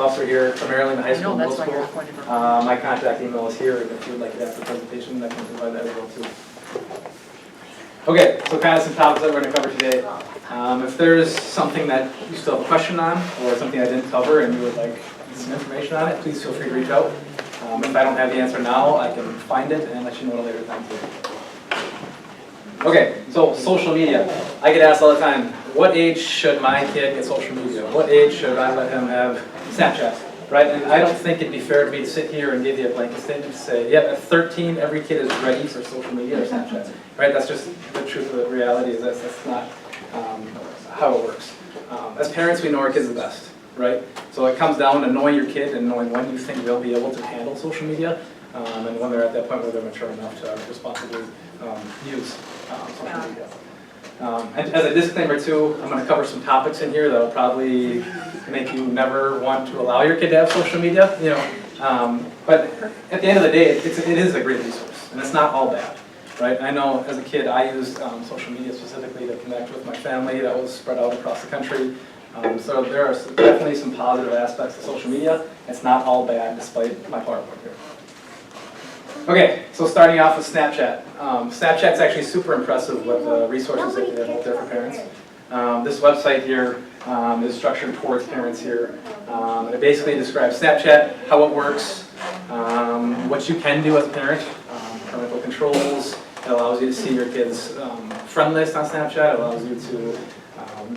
Officer here, primarily in the high school and middle that's why you're school. appointed. My contact email is here, and if you would like to ask the presentation, I can provide that as well too. Okay, so kind of some topics that we're going to cover today. If there's something that you still have a question on, or something I didn't cover and you would like some information on it, please feel free to reach out. If I don't have the answer now, I can find it and let you know at a later time too. Okay, so social media. I get asked all the time, what age should my kid get social media? What age should I let him have Snapchat? Right, and I don't think it'd be fair to me to sit here and give you a blanket statement to say, yep, at 13, every kid is ready for social media or Snapchat. Right, that's just the truth of the reality is that's not how it works. As parents, we know our kids the best, right? So it comes down to knowing your kid and knowing when you think they'll be able to handle social media, and when they're at that point where they're mature enough to responsibly use social media. And as a disclaimer too, I'm going to cover some topics in here that will probably make you never want to allow your kid to have social media, you know. But at the end of the day, it is a great resource, and it's not all bad, right? I know as a kid I used social media specifically to connect with my family that was spread out across the country. So there are definitely some positive aspects of social media. It's not all bad despite my PowerPoint here. Okay, so starting off with Snapchat. Snapchat's actually super impressive with the resources that they have out there for parents. This website here is structured towards parents here. It basically describes Snapchat, how it works, what you can do as a parent, parental controls. It allows you to see your kid's friend list on Snapchat. It allows you to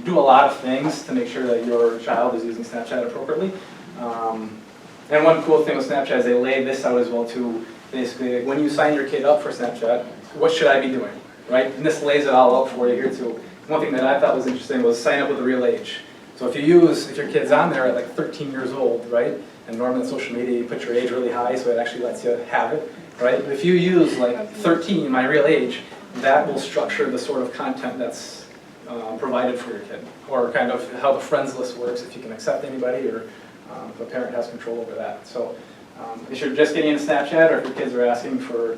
do a lot of things to make sure that your child is using Snapchat appropriately. And one cool thing with Snapchat is they lay this out as well too. Basically, when you sign your kid up for Snapchat, what should I be doing, right? And this lays it all out for you here too. One thing that I thought was interesting was sign up with a real age. So if your kid's on there at like 13 years old, right? And normally on social media you put your age really high so it actually lets you have it, right? But if you use like 13, my real age, that will structure the sort of content that's provided for your kid. Or kind of how the friends list works, if you can accept anybody or if a parent has control over that. So if you're just getting into Snapchat or if your kids are asking for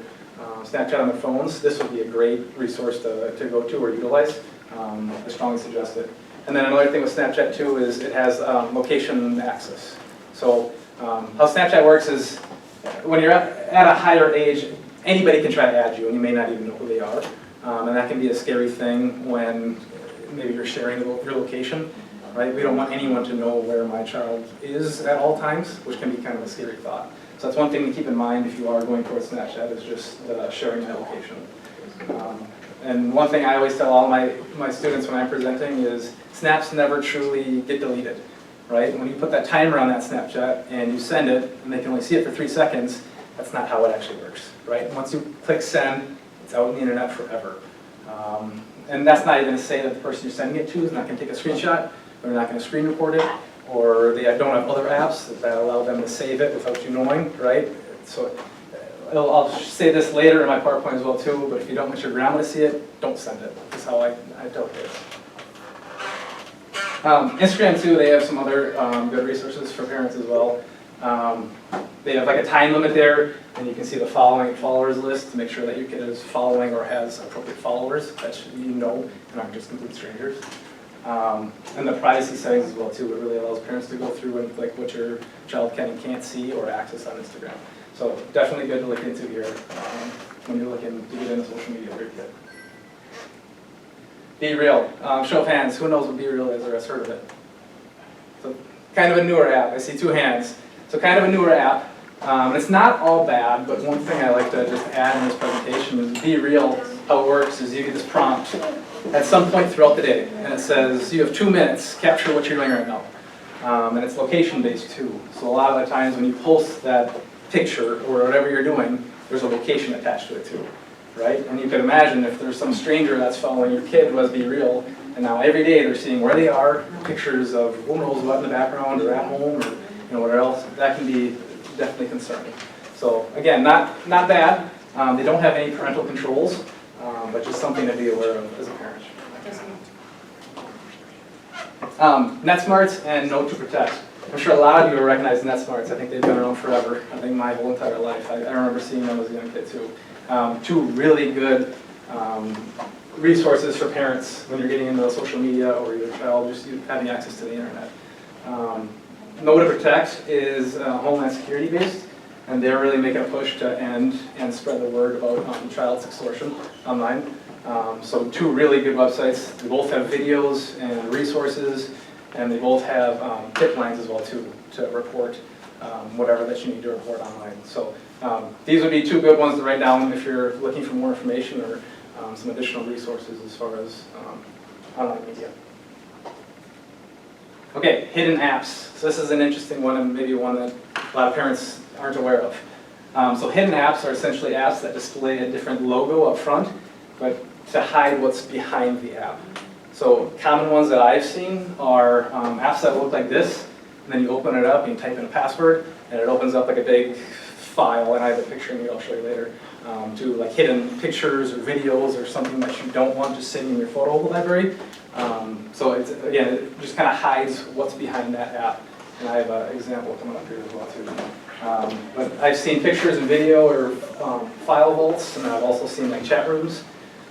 Snapchat on their phones, this would be a great resource to go to or utilize. I strongly suggest it. And then another thing with Snapchat too is it has location access. So how Snapchat works is when you're at a higher age, anybody can try to add you and you may not even know who they are. And that can be a scary thing when maybe you're sharing your location. Right? We don't want anyone to know where my child is at all times, which can be kind of a scary thought. So that's one thing to keep in mind if you are going towards Snapchat is just sharing that location. And one thing I always tell all my students when I'm presenting is snaps never truly get deleted. Right? When you put that timer on that Snapchat and you send it, and they can only see it for 3 seconds, that's not how it actually works. Right? Once you click send, it's out on the internet forever. And that's not even to say that the person you're sending it to is not going to take a screenshot. They're not going to screen record it, or they don't have other apps that allow them to save it without you knowing, right? So I'll say this later in my PowerPoint as well too, but if you don't want your grandma to see it, don't send it. That's how I dealt with it. Instagram too, they have some other good resources for parents as well. They have like a time limit there, and you can see the followers list to make sure that your kid is following or has appropriate followers that you know and aren't just complete strangers. And the privacy settings as well too. It really allows parents to go through and like what your child can and can't see or access on Instagram. So definitely good to look into here when you're looking to get into social media for your kid. Be Real. Show of hands. Who knows what Be Real is or has heard of it? So kind of a newer app. I see 2 hands. So kind of a newer app. It's not all bad, but one thing I like to just add in this presentation is Be Real. How it works is you get this prompt at some point throughout the day, and it says you have 2 minutes, capture what you're doing right now. And it's location based too. So a lot of the times when you post that picture or whatever you're doing, there's a location attached to it too, right? And you can imagine if there's some stranger that's following your kid who has Be Real, and now every day they're seeing where they are, pictures of who knows what in the background or at home or whatever else, that can be definitely concerning. So again, not bad. They don't have any parental controls, but just something to be aware of as a parent. NetSmarts and Note to Protect. I'm sure a lot of you will recognize NetSmarts. I think they've been around forever. I think my whole entire life. I remember seeing them as a young kid too. 2 really good resources for parents when you're getting into social media or your child just having access to the internet. Know to Protect is Homeland Security based, and they're really making a push to end and spread the word about child extortion online. So two really good websites. They both have videos and resources, and they both have tip lines as well too, to report whatever that you need to report online. So these would be two good ones to write down if you're looking for more information or some additional resources as far as online media. Okay, hidden apps. So this is an interesting one, and maybe one that a lot of parents aren't aware of. So hidden apps are essentially apps that display a different logo up front, but to hide what's behind the app. So common ones that I've seen are apps that look like this, and then you open it up and you type in a password, and it opens up like a big file, and I have a picture in here I'll show you later, to like hidden pictures or videos or something that you don't want just sitting in your photo library. So it's, again, it just kind of hides what's behind that app. And I have an example coming up here as well too. But I've seen pictures and video or file vaults, and I've also seen like chat rooms.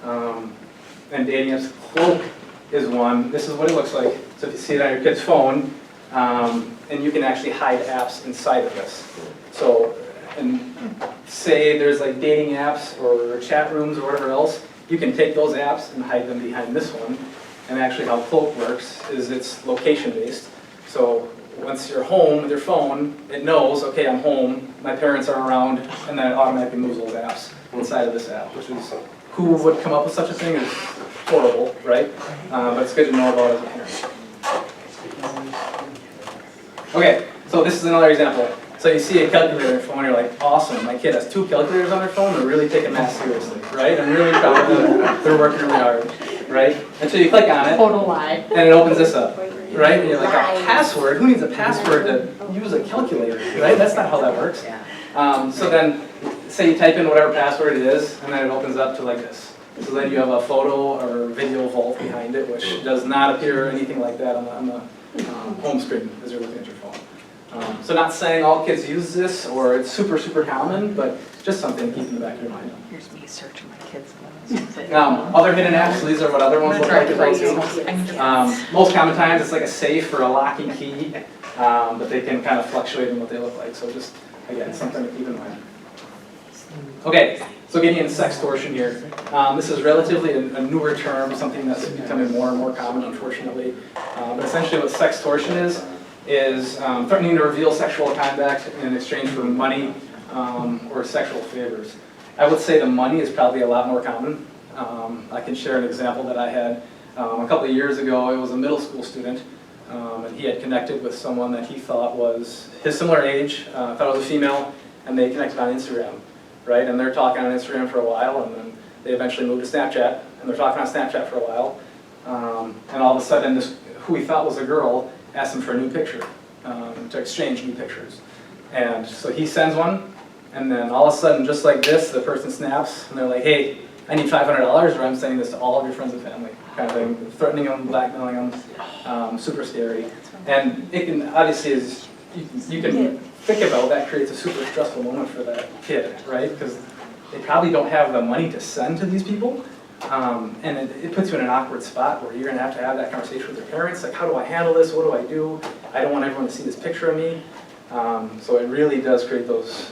And dating apps. Cloak is one. This is what it looks like. So if you see it on your kid's phone, and you can actually hide apps inside of this. So, and say there's like dating apps or chat rooms or whatever else, you can take those apps and hide them behind this one. And actually how Cloak works is it's location based. So once you're home with your phone, it knows, okay, I'm home, my parents are around, and then it automatically moves those apps inside of this app, which is, who would come up with such a thing is horrible, right? But it's good to know about as a parent. Okay, so this is another example. So you see a calculator on your phone, you're like, awesome, my kid has 2 calculators on their phone, they're really taking math seriously, right? I'm really proud of them, they're working really hard, right? And so you click on it, Total lie. and it opens this up, right? And you're like, a password? Who needs a password to use a calculator, right? That's not how that works. So then, say you type in whatever password it is, and then it opens up to like this. So then you have a photo or video vault behind it, which does not appear anything like that on the home screen as you're looking at your phone. So not saying all kids use this, or it's super, super common, but just something to keep in the back of your mind. Here's me searching my kids' phones. Other hidden apps, these are what other ones look like as well too. Most common times it's like a safe or a locking key, but they can kind of fluctuate in what they look like. So just, again, something to keep in mind. Okay, so getting into sextortion here. This is relatively a newer term, something that's becoming more and more common, unfortunately. But essentially what sextortion is threatening to reveal sexual contact in exchange for money or sexual favors. I would say the money is probably a lot more common. I can share an example that I had a couple of years ago. It was a middle school student, and he had connected with someone that he thought was his similar age, thought it was a female, and they connected on Instagram, right? And they're talking on Instagram for a while, and then they eventually moved to Snapchat, and they're talking on Snapchat for a while, and all of a sudden, this who he thought was a girl asked him for a new picture, to exchange new pictures. And so he sends one, and then all of a sudden, just like this, the person snaps, and they're like, hey, I need $500, or I'm sending this to all of your friends and family, kind of thing, threatening them, blackmailing them, super scary. And it can, obviously, is you can think about that creates a super stressful moment for that kid, right? Because they probably don't have the money to send to these people. And it puts you in an awkward spot where you're going to have that conversation with your parents, like, how do I handle this? What do I do? I don't want everyone to see this picture of me. So it really does create those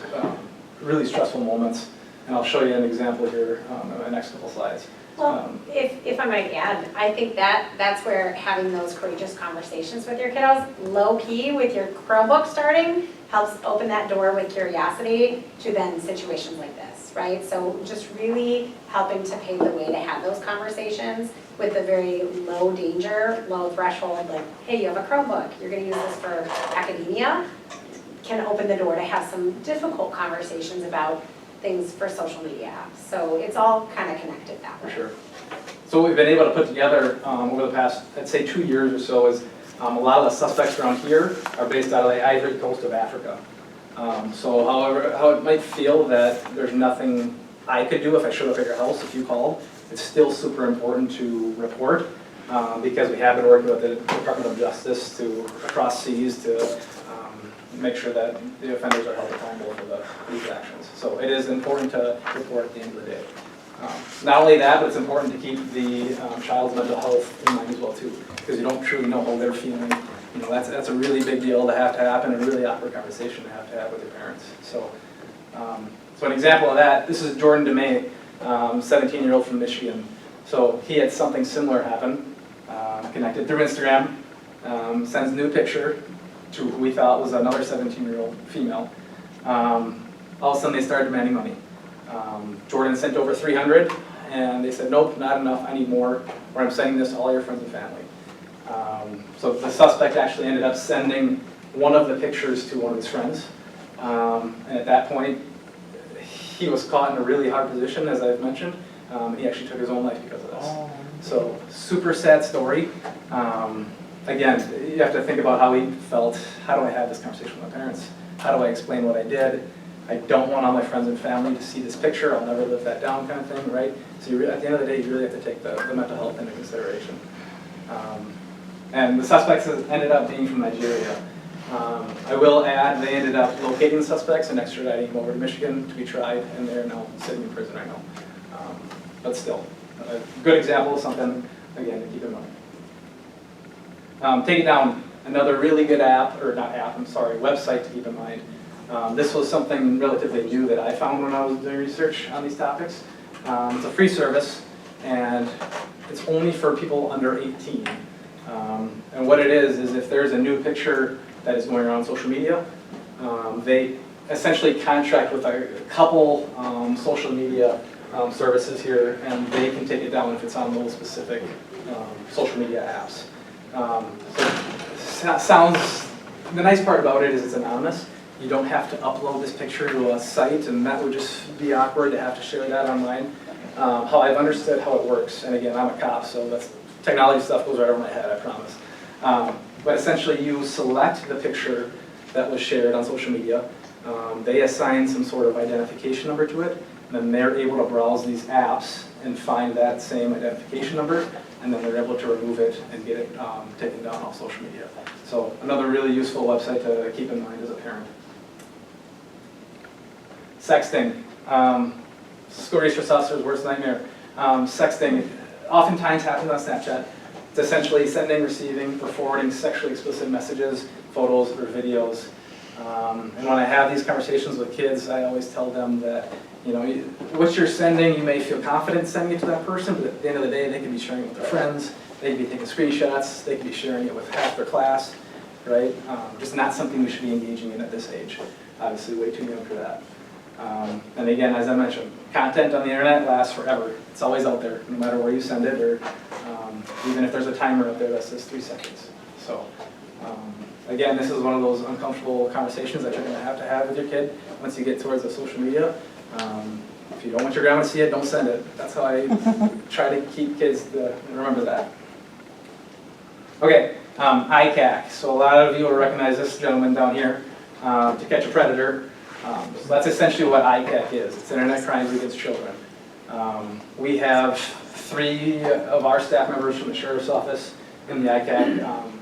really stressful moments. And I'll show you an example here in the next couple slides. Well, if I might add, I think that's where having those courageous conversations with your kiddos, low-key with your Chromebook starting, helps open that door with curiosity to then situations like this, right? So just really helping to pave the way to have those conversations with a very low danger, low threshold, like, hey, you have a Chromebook, you're gonna use this for academia, can open the door to have some difficult conversations about things for social media apps. So it's all kind of connected that way. For sure. So what we've been able to put together over the past, I'd say 2 years or so is a lot of the suspects around here are based out of the Ivory Coast of Africa. So how it might feel that there's nothing I could do if I showed up at your house if you called, it's still super important to report because we have been working with the Department of Justice across seas to make sure that the offenders are held accountable for these actions. So it is important to report at the end of the day. Not only that, but it's important to keep the child's mental health in mind as well too, because you don't truly know how they're feeling. You know, that's a really big deal to happen, and a really awkward conversation to have with your parents. So, so an example of that, this is Jordan DeMay, 17-year-old from Michigan. So he had something similar happen, connected through Instagram, sends a new picture to who we thought was another 17-year-old female. All of a sudden they started demanding money. Jordan sent over 300, and they said, nope, not enough, I need more, or I'm sending this to all your friends and family. So the suspect actually ended up sending one of the pictures to one of his friends. And at that point, he was caught in a really hard position, as I've mentioned. He actually took his own life because of this. So super sad story. Again, you have to think about how he felt. How do I have this conversation with my parents? How do I explain what I did? I don't want all my friends and family to see this picture. I'll never live that down, kind of thing, right? So at the end of the day, you really have to take the mental health into consideration. And the suspects ended up being from Nigeria. I will add, they ended up locating the suspects and extraditing them over to Michigan to be tried, and they're now sitting in prison right now. But still, a good example of something, again, to keep in mind. Take it down, another really good website to keep in mind. This was something relatively new that I found when I was doing research on these topics. It's a free service, and it's only for people under 18. And what it is if there's a new picture that is going around on social media, they essentially contract with a couple social media services here, and they can take it down if it's on those specific social media apps. The nice part about it is it's anonymous. You don't have to upload this picture to a site, and that would just be awkward to have to share that online. How I've understood how it works, and again, I'm a cop, so that's technology stuff goes right over my head, I promise. But essentially, you select the picture that was shared on social media. They assign some sort of identification number to it, and then they're able to browse these apps and find that same identification number, and then they're able to remove it and get it taken down off social media. So another really useful website to keep in mind as a parent. Sexting. School Resources Officer's worst nightmare. Sexting oftentimes happens on Snapchat. It's essentially sending, receiving, or forwarding sexually explicit messages, photos, or videos. And when I have these conversations with kids, I always tell them that, what you're sending, you may feel confident sending it to that person, but at the end of the day, they can be sharing it with their friends, they can be taking screenshots, they can be sharing it with half their class, right? Just not something we should be engaging in at this age. Obviously, way too young for that. And again, as I mentioned, content on the internet lasts forever. It's always out there, no matter where you send it, or even if there's a timer up there that says 3 seconds. So, again, this is one of those uncomfortable conversations that you're going to have with your kid once you get towards the social media. If you don't want your grandma to see it, don't send it. That's how I try to keep kids to remember that. Okay, ICAC. So a lot of you will recognize this gentleman down here, To Catch a Predator. So that's essentially what ICAC is. It's Internet Crimes Against Children. We have 3 of our staff members from the Sheriff's Office in the ICAC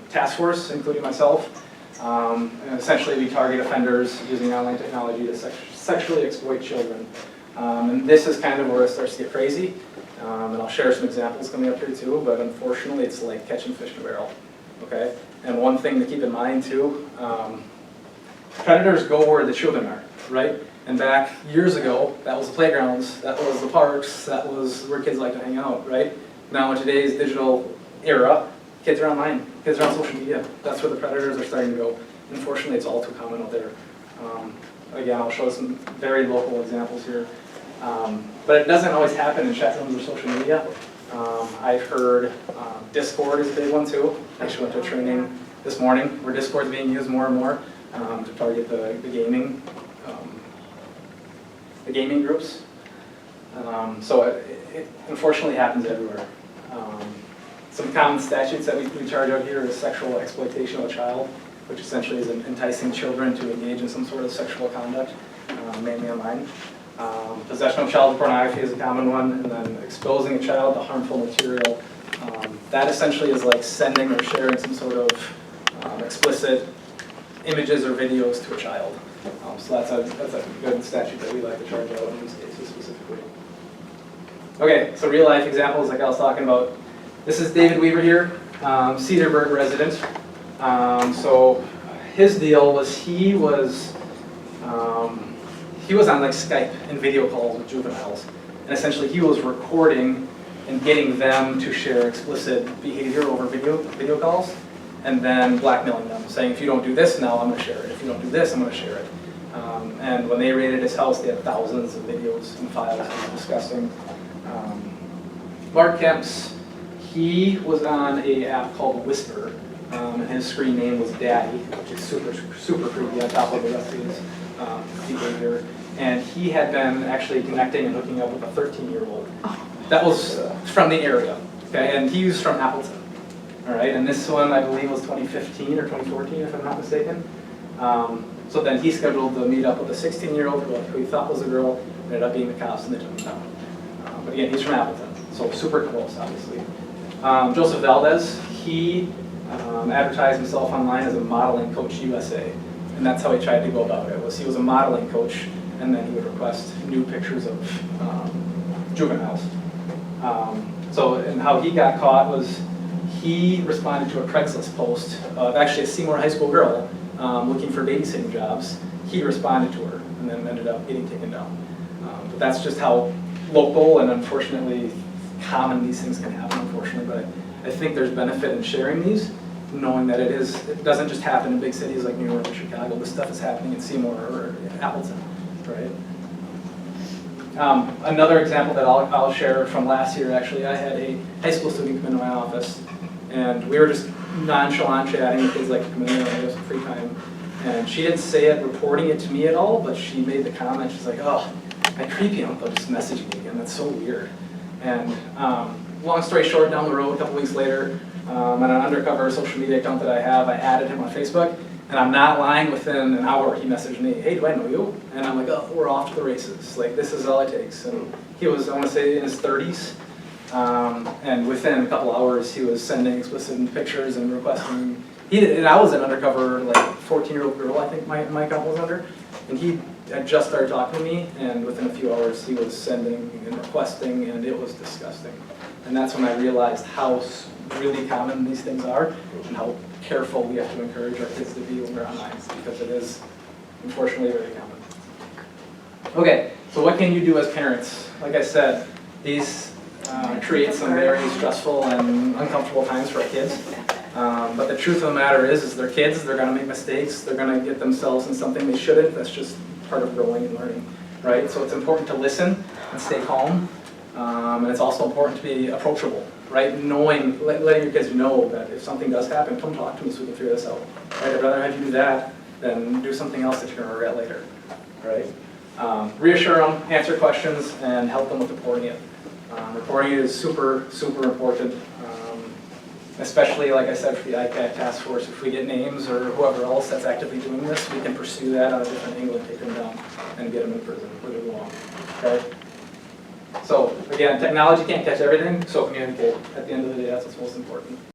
task force, including myself. And essentially, we target offenders using online technology to sexually exploit children. And this is kind of where it starts to get crazy. And I'll share some examples coming up here too, but unfortunately, it's like catching fish in a barrel. Okay? And one thing to keep in mind too, predators go where the children are, right? And back years ago, that was the playgrounds, that was the parks, that was where kids like to hang out, right? Now in today's digital era, kids are online, kids are on social media. That's where the predators are starting to go. Unfortunately, it's all too common out there. Again, I'll show some very local examples here. But it doesn't always happen in chat rooms or social media. I've heard Discord is a big one too. I actually went to a training this morning where Discord is being used more and more to target the gaming groups. So it unfortunately happens everywhere. Some common statutes that we charge out here is sexual exploitation of a child, which essentially is enticing children to engage in some sort of sexual conduct, mainly online. Possession of child pornography is a common one, and then exposing a child to harmful material. That essentially is like sending or sharing some sort of explicit images or videos to a child. So that's a good statute that we like to charge out in these cases specifically. Okay, so real life examples like I was talking about. This is David Weaver here, Cedarburg resident. So his deal was he was on like Skype and video calls with juveniles. And essentially he was recording and getting them to share explicit behavior over video calls, and then blackmailing them, saying if you don't do this now, I'm going to share it. If you don't do this, I'm going to share it. And when they raided his house, they had thousands of videos and files. It was disgusting. Mark Kemp's, he was on an app called Whisper, and his screen name was Daddy, which is super creepy on top of the rest of his behavior. And he had been actually connecting and hooking up with a 13-year-old. That was from the area, okay? And he was from Appleton, all right? And this one, I believe, was 2015 or 2014, if I'm not mistaken. So then he scheduled the meet up with a 16-year-old who he thought was a girl, ended up being the cops, and they took him down. But again, he's from Appleton, so super close, obviously. Joseph Valdez, he advertised himself online as a modeling coach USA, and that's how he tried to go about it. He was a modeling coach, and then he would request new pictures of juveniles. And how he got caught was he responded to a Craigslist post of actually a Seymour High School girl looking for babysitting jobs. He responded to her and then ended up getting taken down. But that's just how local and unfortunately common these things can happen, unfortunately. But I think there's benefit in sharing these, knowing that it doesn't just happen in big cities like New York or Chicago. This stuff is happening in Seymour or Appleton, right? Another example that I'll share from last year, actually, I had a high school student come into my office, and we were just nonchalant chatting. Kids like to come in there and have some free time. And she didn't say it, reporting it to me at all, but she made the comment. She's like, "Oh, my creepy uncle just messaged me again. That's so weird." And long story short, down the road, a couple weeks later, on an undercover social media account that I have, I added him on Facebook. And I'm not lying, within an hour he messaged me, "Hey, do I know you?" And I'm like, "Oh, we're off to the races. Like, this is all it takes." And he was, I want to say, in his 30s. And within a couple hours, he was sending explicit pictures and requesting. And I was an undercover, like, 14-year-old girl, I think my account was under. And he had just started talking to me, and within a few hours, he was sending and requesting, and it was disgusting. And that's when I realized how really common these things are, and how careful we have to encourage our kids to be when we're online, because it is, unfortunately, very common. Okay, so what can you do as parents? Like I said, these create some very stressful and uncomfortable times for our kids. But the truth of the matter is they're kids, they're gonna make mistakes, they're gonna get themselves in something they shouldn't. That's just part of growing and learning, right? So it's important to listen and stay calm. And it's also important to be approachable, right? Letting your kids know that if something does happen, come talk to me so we can figure this out. Right? I'd rather have you do that than do something else that you're gonna regret later, right? Reassure them, answer questions, and help them with reporting it. Reporting it is super important, especially, like I said, for the ICAT task force. If we get names or whoever else that's actively doing this, we can pursue that on a different angle and take them down and get them in prison where they belong, okay? So again, technology can't catch everything, so communicate. At the end of the day, that's what's most important.